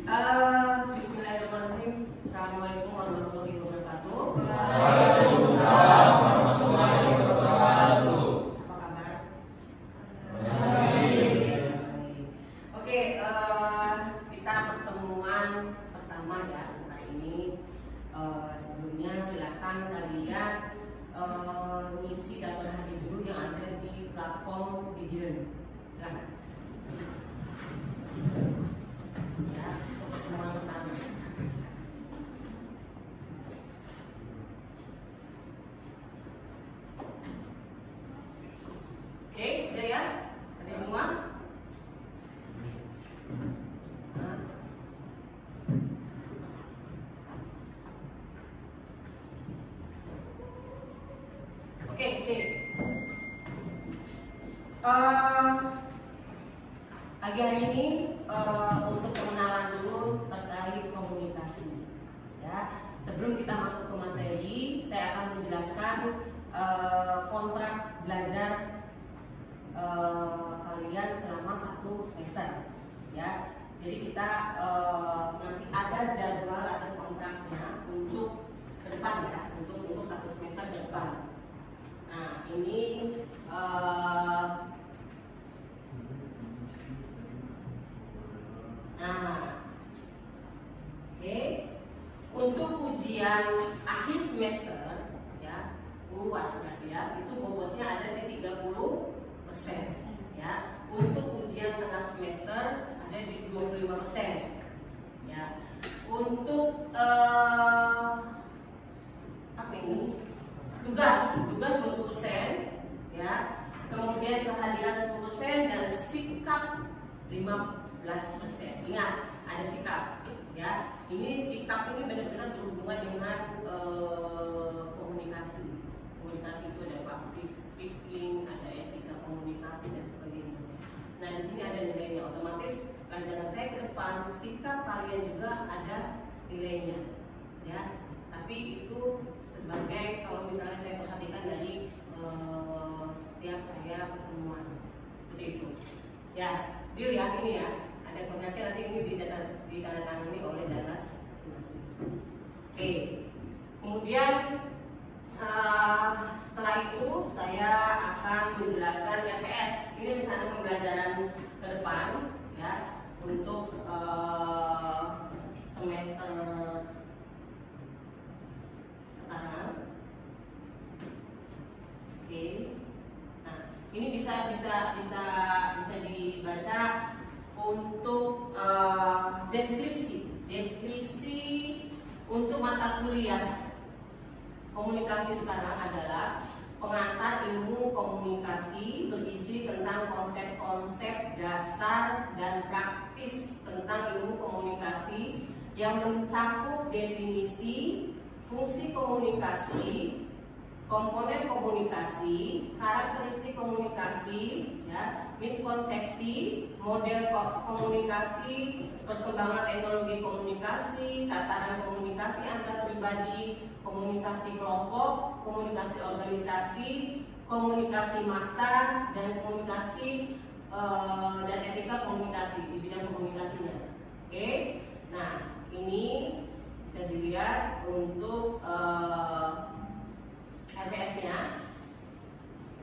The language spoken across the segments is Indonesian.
Bismillahirrahmanirrahim. Assalamualaikum warahmatullahi wabarakatuh. Waalaikumsalam warahmatullahi wabarakatuh. Apa kabar? Baik. Oke, kita pertemuan pertama ya hari ini. Sebelumnya silakan kalian ngisi daftar hadir dulu yang ada di platform Digital. Silakan. Ya, untuk pertemuan pertama. Oke, sudah ya? Ada semua? Nah. Oke, sip. Pagi hari ini untuk pengenalan dulu terkait komunikasi. Ya, sebelum kita masuk ke materi, saya akan menjelaskan kontrak belajar kalian selama 1 semester. Ya, jadi kita nanti ada jadwal atau kontraknya untuk ke depan ya, untuk 1 semester ke depan. Nah, ini oke. Untuk ujian akhir semester ya, UAS ya, itu bobotnya ada di 30% ya. Untuk ujian tengah semester ada di 25% ya. Untuk apa ini? Tugas 20% ya. Kemudian kehadiran 10% dan sikap 15%. Ingat, ada sikap ya. Ini sikap ini benar-benar berhubungan dengan komunikasi. Komunikasi itu ada public speaking, ada etika komunikasi dan sebagainya. Nah, di sini ada nilainya. Otomatis pelajaran saya ke depan sikap kalian juga ada nilainya ya. Tapi itu sebagai, kalau misalnya saya perhatikan dari setiap saya pertemuan seperti itu ya. Deal ya, ini ya, ada kontraknya, nanti ini ditandatangani oleh Danas masing-masing. Oke, kemudian setelah itu saya akan menjelaskan RPS. Ini rencana pembelajaran ke depan ya, untuk semester sekarang. Oke, nah ini bisa dibaca untuk deskripsi untuk mata kuliah komunikasi sekarang adalah pengantar ilmu komunikasi, berisi tentang konsep-konsep dasar dan praktis tentang ilmu komunikasi yang mencakup definisi, fungsi komunikasi, komponen komunikasi, karakteristik komunikasi, ya, miskonsepsi, model komunikasi, perkembangan teknologi komunikasi, tataran komunikasi antar pribadi, komunikasi kelompok, komunikasi organisasi, komunikasi massa, dan komunikasi dan etika komunikasi di bidang komunikasinya. Oke, nah ini bisa dilihat untuk RPS-nya.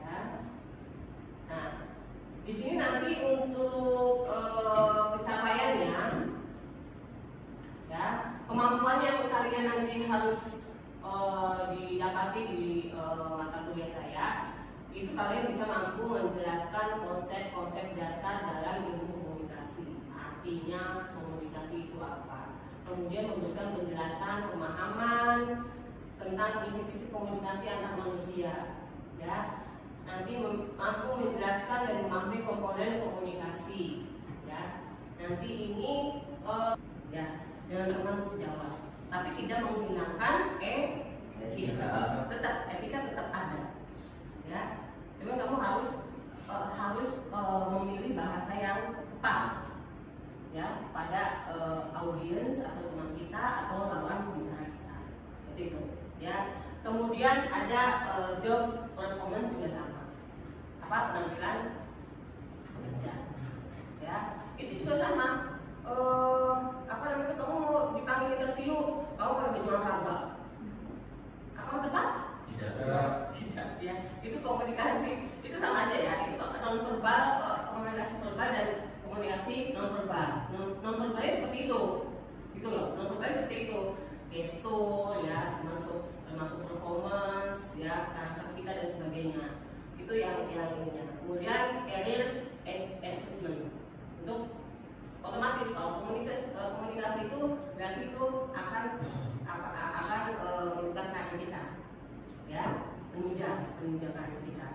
Ya. Nah, di sini nanti untuk pencapaiannya, ya, kemampuan yang kalian nanti harus didapati di mata kuliah saya, itu kalian bisa mampu menjelaskan konsep-konsep dasar dalam ilmu komunikasi. Artinya komunikasi itu apa? Kemudian memberikan penjelasan, pemahaman tentang prinsip-prinsip komunikasi antar manusia, ya. Nanti mampu menjelaskan dan memahami komponen komunikasi, ya. Nanti ini ya dengan teman sejawat, tapi tidak menghilangkan etika. Etika tetap ada, ya. Cuma kamu harus memilih bahasa yang tepat, ya, pada audiens atau teman kita atau lawan bicara kita, seperti itu. Ya, kemudian ada job performance juga sama, apa, penampilan kerja, ya, itu juga sama. Apa namanya? berolahraga. Apa tepat? Tidak. Ya, itu komunikasi. Itu sama aja ya. Itu non verbal, komunikasi verbal dan komunikasi non verbal. Non verbalnya seperti itu. Gitu loh. Non verbalnya seperti itu. Gestur ya, termasuk performance ya, karakter kita dan sebagainya. Itu yang ininya. Kemudian career advancement. Untuk otomatis kalau komunikasi itu berarti itu akan menunjukkan karir kita. Ya, menunjang karir kita.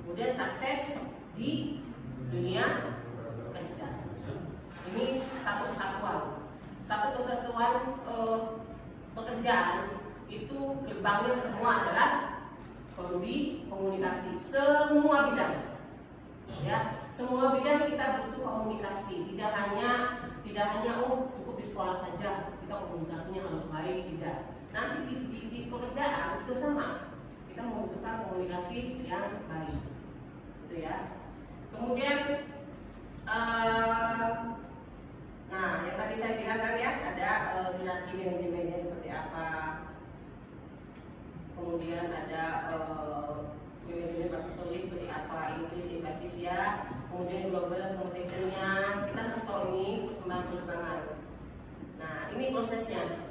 Kemudian sukses di dunia kerja. Ini satu kesatuan pekerjaan itu gerbangnya semua adalah di komunikasi, semua bidang. Ya, semua bidang kita butuh komunikasi. Tidak hanya cukup di sekolah saja kita komunikasinya harus baik, tidak. Nanti di pekerjaan itu sama, kita membutuhkan komunikasi yang baik, gitu ya. Kemudian, nah yang tadi saya bilang kan ya, ada hierarki manajemennya seperti apa. Kemudian ada manajemen profesional seperti apa, English emphasis ya. Kemudian global competition-nya, kita harus tahu ini perkembangan. Nah ini prosesnya,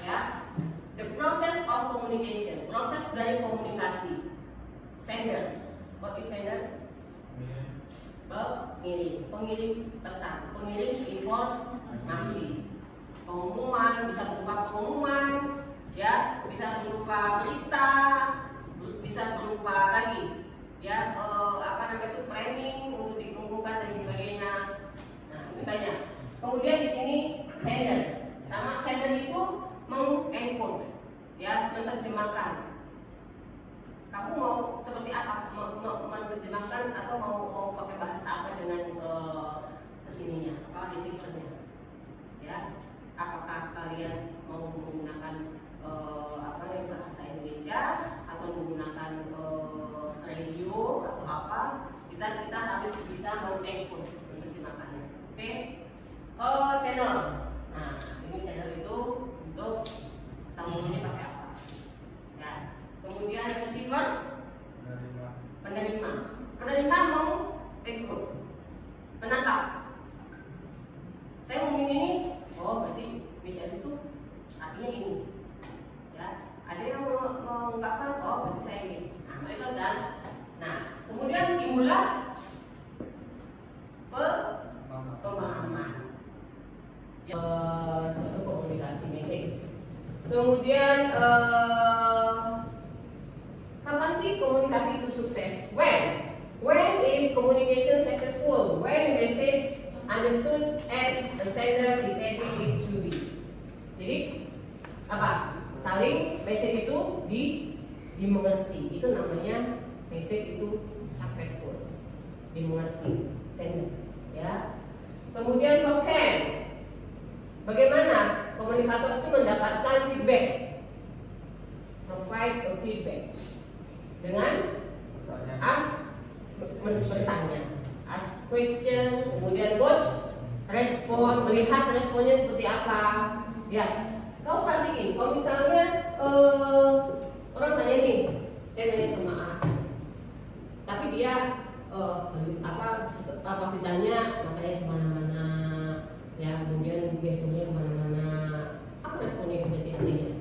ya. The process of communication, proses dari komunikasi. Sender, what is sender? Pengirim pesan, pengirim informasi. Pengumuman bisa berupa pengumuman, ya, bisa berupa berita, bisa berupa lagi, ya, planning untuk diumumkan dan sebagainya. Nah ini banyak. Kemudian di sini sender, sama sender itu mengencode, ya, menerjemahkan. Kamu mau seperti apa? Menerjemahkan atau mau pakai bahasa apa dengan kesininya, receivernya? Ya, apakah kalian mau menggunakan bahasa Indonesia atau menggunakan radio atau apa? Kita harus bisa mengencode, menerjemahkannya. Oke? Channel. Nah, ini channel itu untuk sambungannya pakai apa? Ya. Kemudian receiver, penerima mau encode, menangkap. Saya ngomongin ini, oh berarti misalnya itu artinya ini, ya. Ada yang mengungkapkan, oh berarti saya ini. Nah mereka dan, nah kemudian timbullah pemahaman, suatu komunikasi message. Kemudian kapan sih komunikasi itu sukses? When is communication successful? When message understood as the sender intended it to be. Jadi apa? Saling message itu dimengerti. Itu namanya message itu successful. Dimengerti sender, ya. Kemudian how can? Bagaimana komunikator itu mendapatkan feedback? Provide a feedback dengan bertanya, ask question, kemudian watch, respon, melihat responnya seperti apa. Ya, kau perhatiin, kalau misalnya orang tanya nih, saya tanya sama A, tapi dia sisanya matanya kemana-mana, ya, kemudian gesturnya kemana-mana, apa responnya berarti artinya?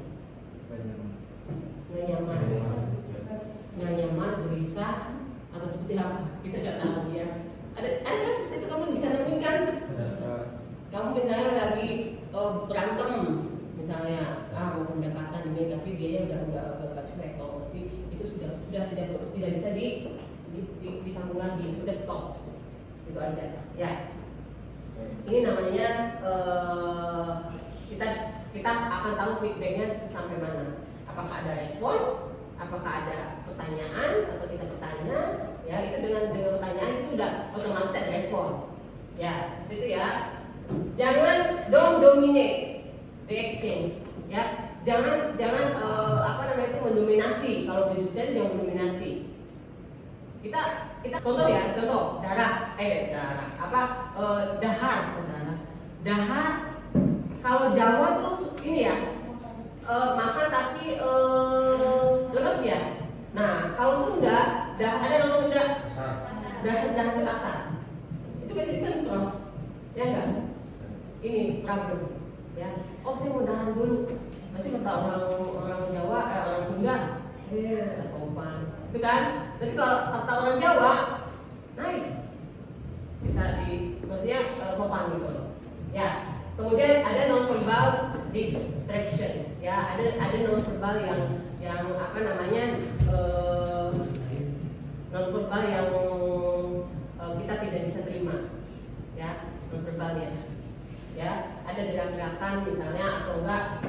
Nggak nyaman, gelisah, atau seperti apa? Kita nggak tahu ya. Ada kan seperti itu, kamu bisa nemuin kan? Kamu misalnya lagi berantem, misalnya mau pendekatan ini, tapi dia udah cuek, tapi itu sudah tidak bisa disambung lagi, udah stop, itu aja. Ya, ini namanya kita akan tahu feedbacknya sampai mana. Apakah ada respon? Apakah ada pertanyaan atau kita bertanya? Ya, itu dengan pertanyaan itu udah otomatis ada respon. Ya, seperti itu ya. Jangan don't dominate the exchange. Ya, jangan itu mendominasi. Kalau berbicara jangan mendominasi. Kita contoh dahar. Dahar. Kalau Jawa tuh ini ya, makan tapi lemes ya. Nah kalau Sunda, dah ada nama Sunda, dah kasar. Itu kan cross, ya enggak? Ini problem, ya. Oh saya mau dahan dulu. Nanti kata orang Jawa, orang Sunda, sopan, itu kan? Tapi kalau kata orang Jawa, nice, bisa maksudnya sopan gitu, ya. Kemudian ada non-verbal distraction, ya. Ada non-verbal yang apa namanya non-verbal yang kita tidak bisa terima, ya, non-verbalnya. Ya, ada gerakan misalnya atau enggak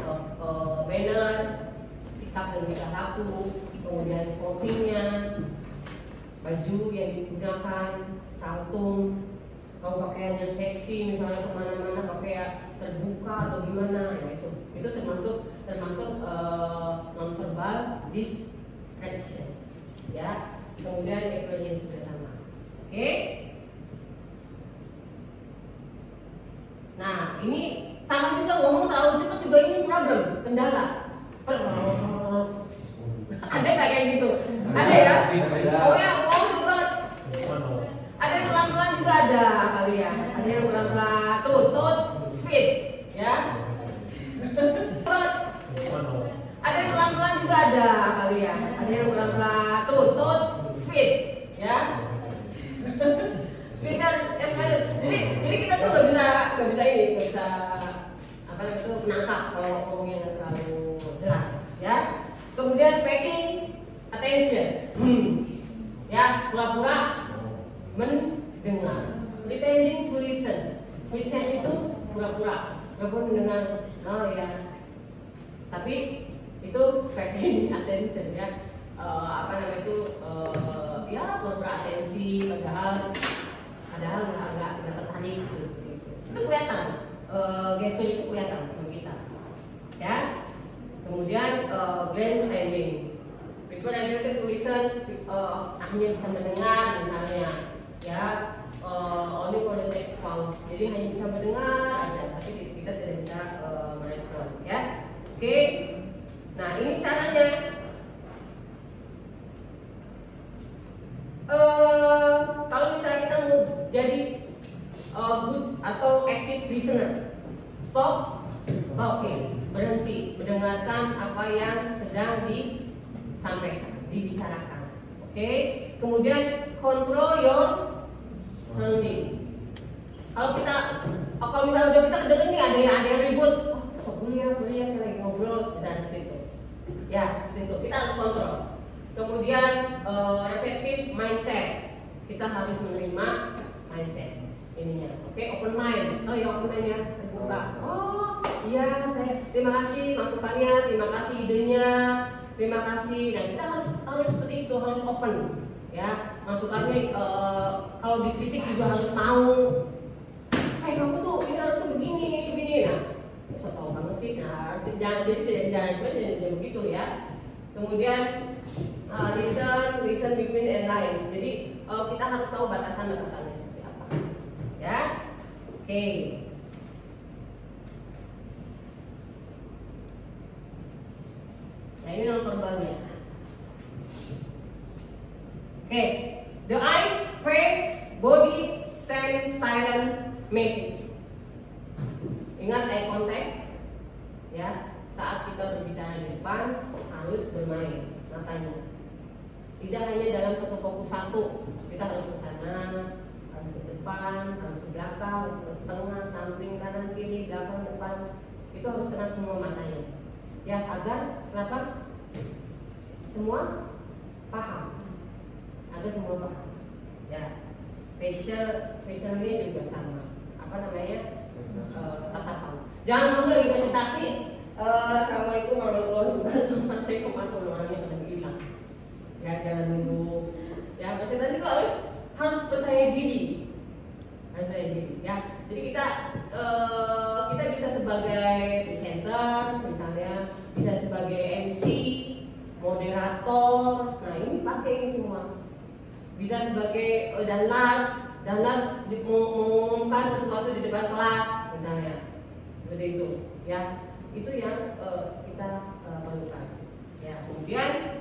manner, sikap dan tingkah laku, kemudian clothingnya, baju yang digunakan, saltung, kalau pakaiannya seksi misalnya kemana-mana pakai terbuka atau gimana, ya itu termasuk non-verbal distraction, ya. Kemudian appearance juga sama, oke? Nah, ini sama juga ngomong terlalu cepat juga ini problem, kendala. Ada nggak kayak gitu? Ada ya? Oh ya, ngomong banget. Ada yang pelan-pelan juga ada kali ya. Ada yang pelan-pelan, tuh, speed, ya. Ada yang pelan-pelan juga ada kali ya. Ada yang pelan-pelan, tuh, speed, ya. Jadi kita tuh nggak bisa apa namanya itu menangkap kalau ngomongnya nggak terlalu jelas, ya. Kemudian faking attention, ya, pura-pura mendengar, pretending to listen. Pretend itu pura-pura mendengar, oh ya, tapi itu faking attention, ya. Apa namanya itu ya pura-pura atensi padahal nggak tertarik gitu. Itu kelihatan, gestur itu kelihatan sama kita, ya. Kemudian grandstanding, people able to listen, hanya bisa mendengar misalnya, ya, only for the next pause, jadi hanya bisa mendengar aja, tapi kita tidak bisa merespon, ya. Oke, nah ini caranya. Kalau misalnya kita mau jadi good atau active listener, stop talking, berhenti mendengarkan apa yang sedang disampaikan, dibicarakan. Oke. Kemudian control your sounding. Kalau misalnya kita kedengeran nih ada yang ribut, sorry ya saya lagi ngobrol, bisa seperti itu. Ya, seperti itu. Kita harus kontrol. Kemudian receptive mindset, kita harus menerima mindset ininya. Oke, open mind. Oh ya, open mind ya, terbuka. Oh iya, saya terima kasih masukannya, terima kasih idenya, terima kasih. Nah kita harus seperti itu, harus open, ya. Masukannya kalau dikritik juga harus mau. Kamu tuh ini harusnya begini. Nah, so tau banget sih. Nah, jangan begitu ya. Kemudian listen between and lines. Jadi kita harus tahu batasan-batasannya seperti apa, ya. Oke. Nah ini non-verbalnya. Oke, the eyes, face, body send silent message. Ingat eye contact, ya. Saat kita berbicara di depan harus bermain matanya. Tidak hanya dalam satu fokus satu, kita harus ke sana, harus ke depan, harus ke belakang, ke tengah, samping, kanan, kiri, belakang, depan. Itu harus kena semua matanya, ya, agar kenapa? Semua paham, agar semua paham, ya. Facialnya juga sama, apa namanya? Tatapan. Jangan kamu lagi presentasi. Assalamualaikum warahmatullahi wabarakatuh. Orangnya pada hilang. Ya, jangan dulu. Ya, presentasi itu harus percaya diri. Harus percaya diri. Ya, jadi kita bisa sebagai presenter, misalnya, bisa sebagai MC, moderator. Nah, ini pakai ini semua. Bisa sebagai danas mengumumkan sesuatu di depan kelas, misalnya, seperti itu. Ya, itu yang kita perlukan. Ya, kemudian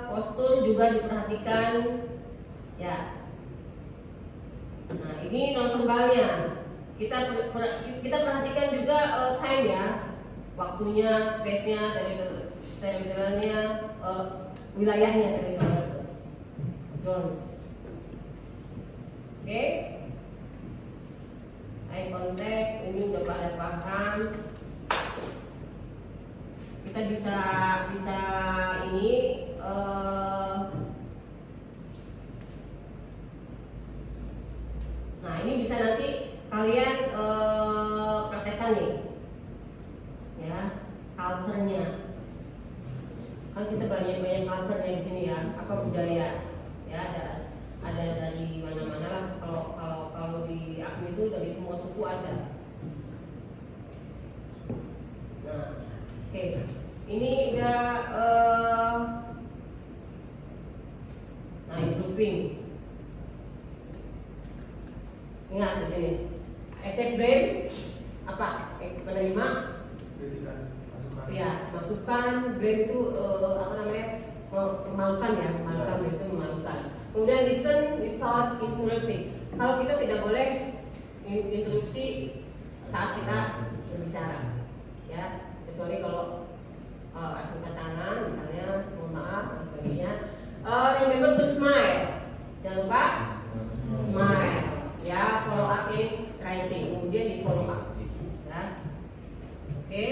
postur juga diperhatikan. Ya. Nah, ini nonverbalnya. Kita perhatikan juga time ya, waktunya, space-nya, teritorialnya, wilayahnya, teritorial zones. Oke. Eye contact, ini udah pada paham. Kita bisa ini nah ini bisa nanti kalian praktekkan nih, ya, culture-nya. Kan kita banyak culture-nya di sini ya, apa budaya, ya ada dari mana-mana lah. Kalau di AKMI itu dari semua suku ada. Nah, oke. Ini udah improving. Ingat di sini. Accept blame apa? Menerima. Ya, masukan. Blame itu apa namanya? Memalukan ya, itu memalukan. Kemudian listen without interrupting. Kalau kita tidak boleh interupsi saat kita berbicara, ya, kecuali kalau acungkan tangan, misalnya, mohon maaf dan sebagainya. Remember to smile. Jangan lupa smile. Ya, follow up in writing. Kemudian di follow up. Ya, oke.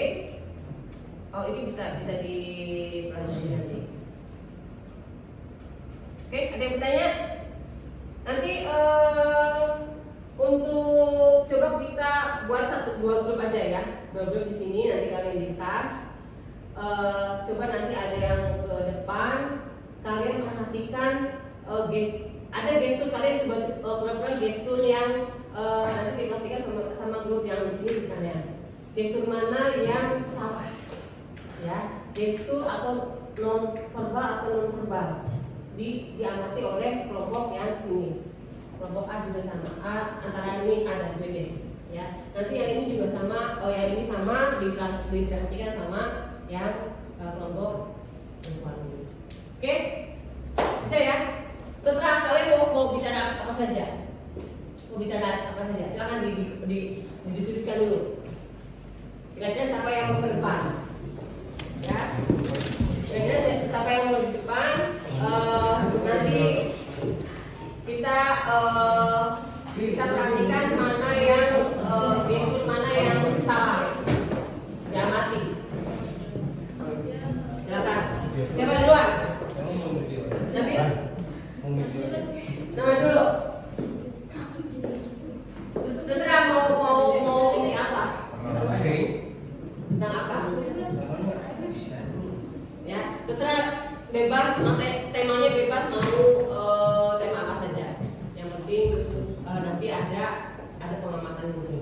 Oh, ini bisa dipelajari nanti. Oke, ada yang bertanya? Nanti untuk coba kita buat dua grup aja ya, 2 grup di sini. Nanti kalian discuss. Coba nanti ada yang ke depan, kalian perhatikan ada gestur, kalian coba melakukan gestur yang nanti diperhatikan sama grup yang di sini misalnya. Gestur mana yang salah? Ya, gestur atau non verbal diamati oleh kelompok yang sini. Kelompok A juga sama. Antara ini ada juga deh. Ya, nanti yang ini juga sama. Yang ini sama diperhatikan sama yang kelompok perempuan ini. Oke, bisa ya. Terserah kalian mau bicara apa saja. Silakan didiskusikan dulu. Kira-kira siapa yang mau ke depan? Ya. Kira-kira siapa yang mau di depan? Nanti kita perhatikan mana yang gestur mana yang salah. Diamati. Silakan. Siapa duluan? Nabil? Nama dulu. Terserah mau ini apa? Tentang apa? Ya, terserah, bebas. Temanya bebas, mau tema apa saja. Yang penting nanti ada pengamatan di sini.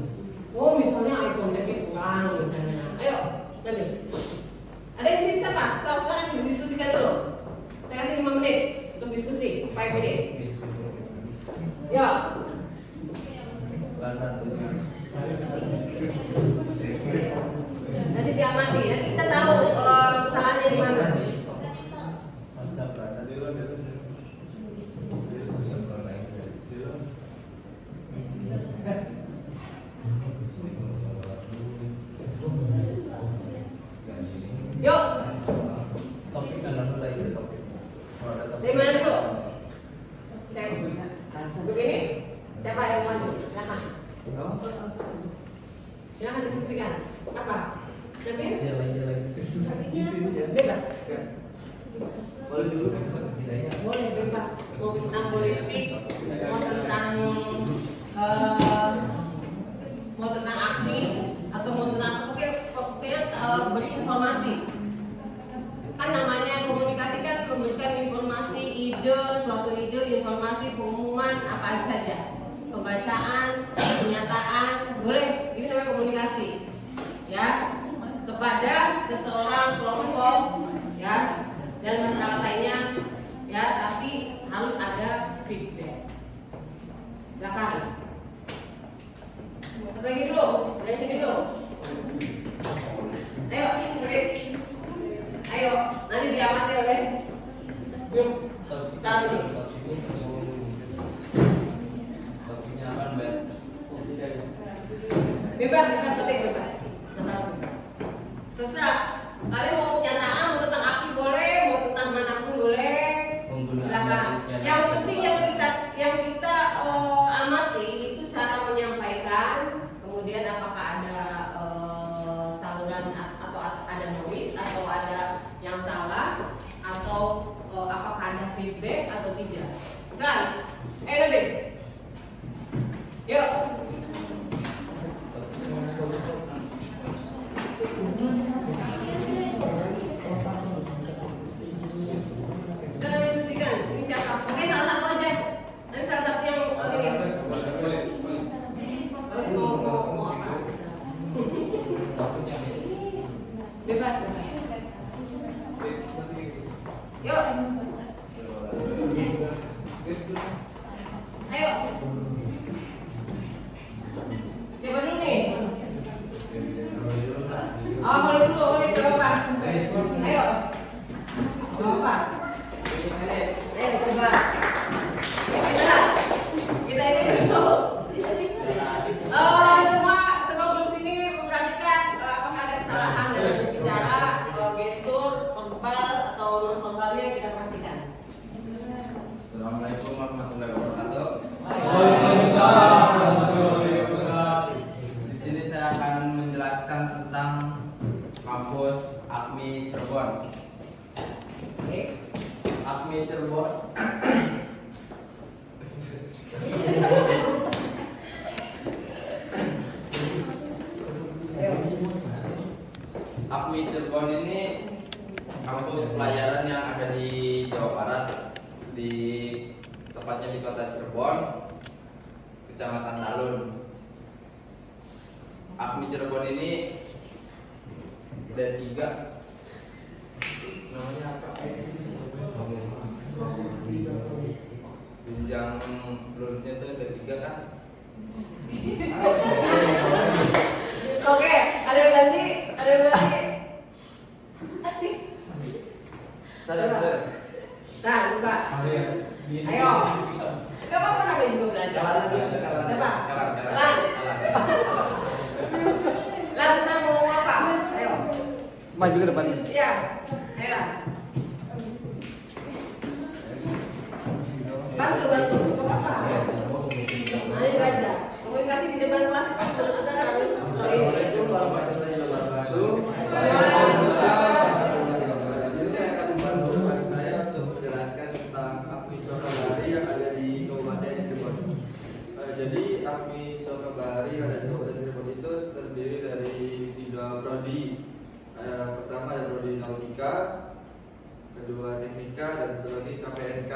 Oh, misalnya eye contact-nya kurang misalnya. Ayo, Nabil. Ada di sini siapa? Sekarang didiskusikan dulu. Saya kasih 5 menit untuk diskusi. 5 menit. Ya. Nanti diamati. Nanti kita tahu kesalahannya di mana. Yuk. Dari mana dulu? Begini. Siapa yang maju? Silakan. Silakan diskusikan. Apa? Nabil? Bebas. Boleh bebas. Mau tentang politik, mau tentang AKMI, atau mau tentang pokoknya beri informasi. Kan namanya komunikasi kan memberikan informasi, suatu ide, informasi, pengumuman, apa saja. Pembacaan, pernyataan, boleh. Ini namanya komunikasi. Ya, kepada seseorang, kelompok, ya, dan masyarakat lainnya, ya, tapi harus ada feedback. Silakan. Lagi dulu, dari sini dulu. Bebas, topik bebas. Masalah bebas. Terserah. Kalian mau pernyataan, mau tentang api boleh, mau tentang manapun boleh. Silakan. Yang penting yang kita amati itu cara menyampaikan, kemudian apakah ada saluran atau ada noise atau ada yang salah atau apakah ada feedback atau tidak. Silakan. Lebih. Yuk. Sekarang diskusikan. Ini siapa? Oke, salah satu aja. Nanti salah satu yang ini. Mau apa? Bebas. Yuk. Ayo. Siapa dulu nih? Boleh dulu, boleh, gak apa-apa. Ayo. Gak apa-apa. Ayo, coba. Kita ini dulu. Semua grup sini memperhatikan apakah ada kesalahan dalam berbicara, gestur, verbal atau non verbalnya kita perhatikan. Assalamualaikum warahmatullahi wabarakatuh. Waalaikumsalam warahmatullahi wabarakatuh. Di sini saya akan menjelaskan tentang kampus AKMI Cirebon. Oke. AKMI Cirebon. AKMI Cirebon ini kampus pelayaran yang ada di Jawa Barat, tepatnya di kota Cirebon, Kecamatan Talun. AKMI Cirebon ini ada 3, namanya apa? Jenjang lurusnya itu ada 3 kan? Oke, ada yang ganti, ada yang ganti. Sadar. Nah, buka. Ayo. Gak apa-apa, namanya juga belajar. Coba. Lan, sekarang mau ngomong apa? Ayo. Maju ke depan. Iya. Ayo. Bantu. Buka apa? Ayo belajar. Komunikasi di depan kelas itu kita harus. Assalamualaikum warahmatullahi wabarakatuh. Jadi saya akan membantu teman saya untuk menjelaskan tentang AKMI Sokabari yang ada di Kabupaten Cirebon. Jadi AKMI Sokabari yang ada di Kabupaten Cirebon itu terdiri dari 3 prodi. Pertama ada prodi Nautika, kedua Teknika, dan satu lagi KPNK.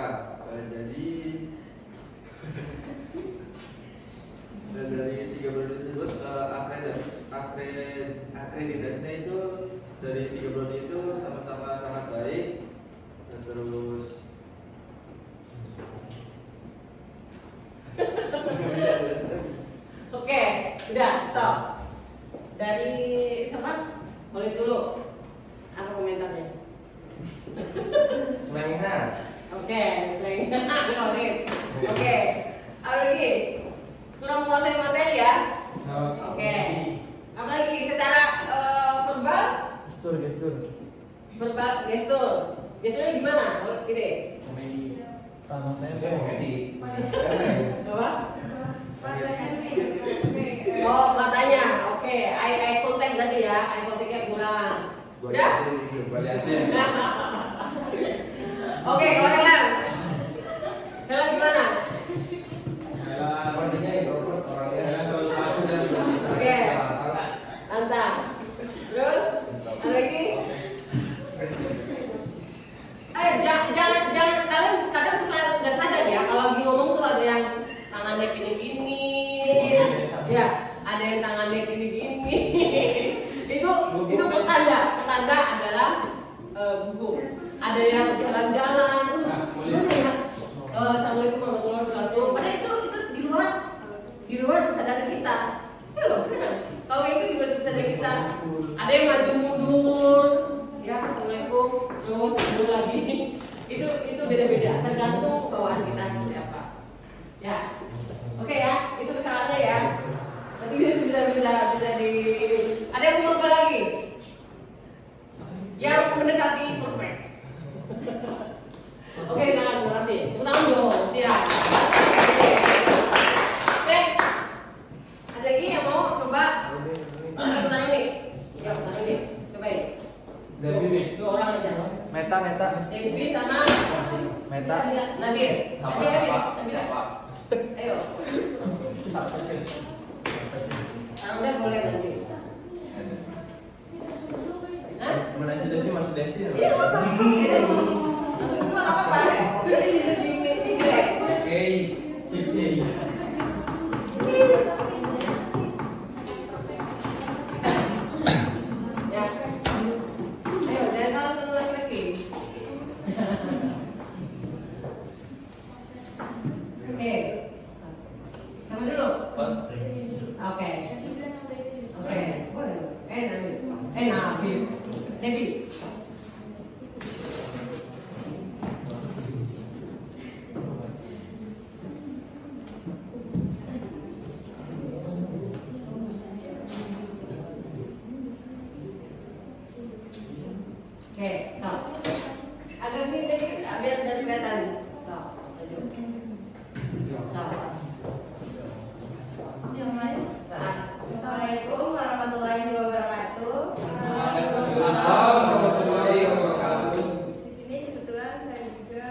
Dan dari 3 prodi tersebut akreditasinya itu dari 3 prodi itu sama-sama sangat baik. Dan terus Oke, udah, stop. Dari siapa? Boleh dulu. Apa komentarnya? Selanjutnya. Oke. Oke. Apa lagi? Kurang menguasai materi ya? Oke. Apa lagi? Secara verbal? Gestur. Verbal, gestur. Gesturnya gimana? Kalau gini. Apa? Oh, matanya. Oke. Eye contact berarti ya. Eye contactnya kurang. Udah? Oke, kalau kalian gimana? Oke, mantap. Terus, ada lagi? Jangan kalian kadang suka nggak sadar ya kalau lagi ngomong tuh ada yang tangannya gini-gini, ya, ada yang tangannya gini-gini. itu petanda adalah gugup. Ada yang jalan-jalan. Assalamualaikum warahmatullahi wabarakatuh. Padahal itu di luar kesadaran kita. Ya loh, benar. Kalau kayak itu juga kesadaran kita. Ada yang maju mundur, ya assalamualaikum, terus mundur lagi. Itu beda-beda. Tergantung bawaan kita seperti apa. Ya, oke ya. Itu kesalahannya ya. Nanti bisa Neta. Devi sama Meta. Nadir. Sama Nadir, siapa? Nadir. Siapa? Ayo. Anda boleh nanti. Hah? Masih Desi, masih Desi. Iya, apa? Masuk dulu apa? Di grek. Oke. Ya. Ayo, jangan kalah sama laki-laki. Oke. Sama dulu. Oke. Oke. Boleh. Nabil. Devi. Oke, stop. Agak sini dikit, biar dari kelihatan. Stop. Lanjut. Stop. Assalamualaikum warahmatullahi wabarakatuh. Waalaikumsalam warahmatullahi wabarakatuh. Di sini kebetulan saya juga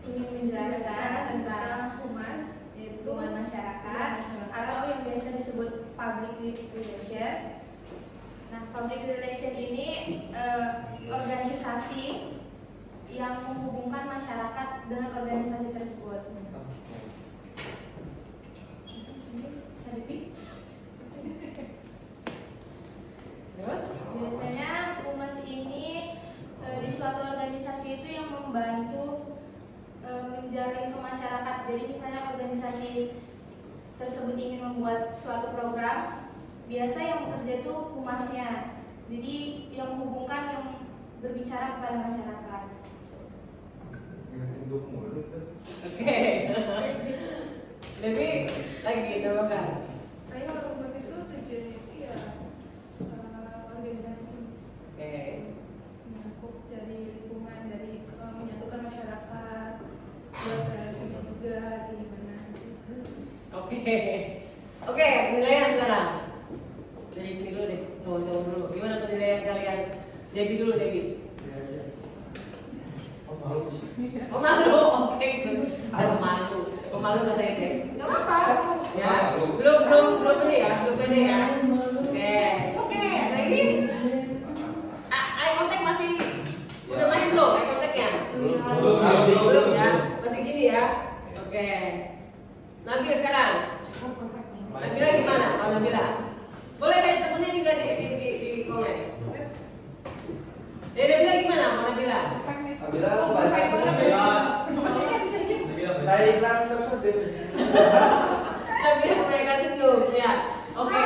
ingin menjelaskan tentang humas, yaitu hubungan masyarakat atau yang biasa disebut public relation. Nah, public relation ini organisasi yang menghubungkan masyarakat dengan organisasi tersebut. Terus? Biasanya humas ini di suatu organisasi itu yang membantu menjalin ke masyarakat. Jadi misalnya organisasi tersebut ingin membuat suatu program, biasa yang bekerja itu humasnya. Jadi yang menghubungkan, yang berbicara kepada masyarakat. Oke. Devi lagi tambahkan. Saya kalau humas itu tujuannya itu ya organisasi Oke. mencakup dari lingkungan, dari menyatukan masyarakat, buat relasinya juga gimana. Oke, penilaian sekarang. Dari sini dulu deh, cowok-cowok dulu. Gimana penilaian kalian? Devi dulu, Devi. Oh malu, oke. Oh malu katanya Cek. Gak apa-apa. Ya, belum ini ya, belum pede ya. Oke, lagi. Eye contact masih udah main belum? Eye contactnya? Belum ya, masih gini ya. Oke. Nabil sekarang. Nabila gimana? Kalau Nabila, boleh dari temennya juga di komen. Nabila gimana? Mau Nabila? Nabila banyak kayak iklan terus Nabila kebanyakan senyum ya. Oke.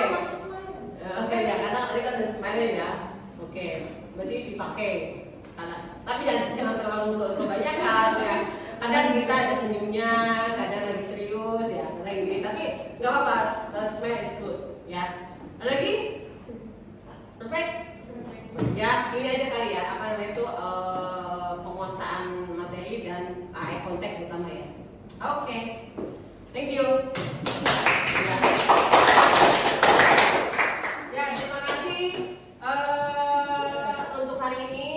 Oke ya, karena tadi kan udah smiling ya. Oke, berarti dipakai. Tapi jangan terlalu kebanyakan ya. Kadang kita ada senyumnya, kadang lagi serius ya, lagi gini. Tapi nggak apa-apa, smile is good ya. Ada lagi? Perfect? Ya, ini aja kali ya. Apa namanya itu penguasaan materi dan eye contact terutama ya. Oke, thank you. Ya. Ya, terima kasih untuk hari ini.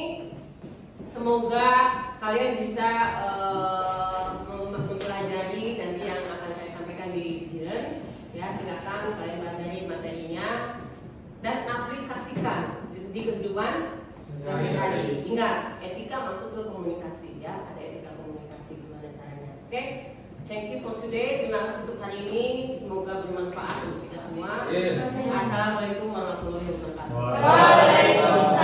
Semoga kalian bisa mempelajari nanti yang akan saya sampaikan di Jiren. Ya, silakan kalian pelajari materinya dan aplikasikan di kehidupan sehari-hari. Ingat, etika masuk ke komunikasi ya. Ada etika komunikasi gimana caranya. Oke, thank you for today. Terima kasih untuk hari ini. Semoga bermanfaat untuk kita semua. Assalamualaikum warahmatullahi wabarakatuh. Waalaikumsalam.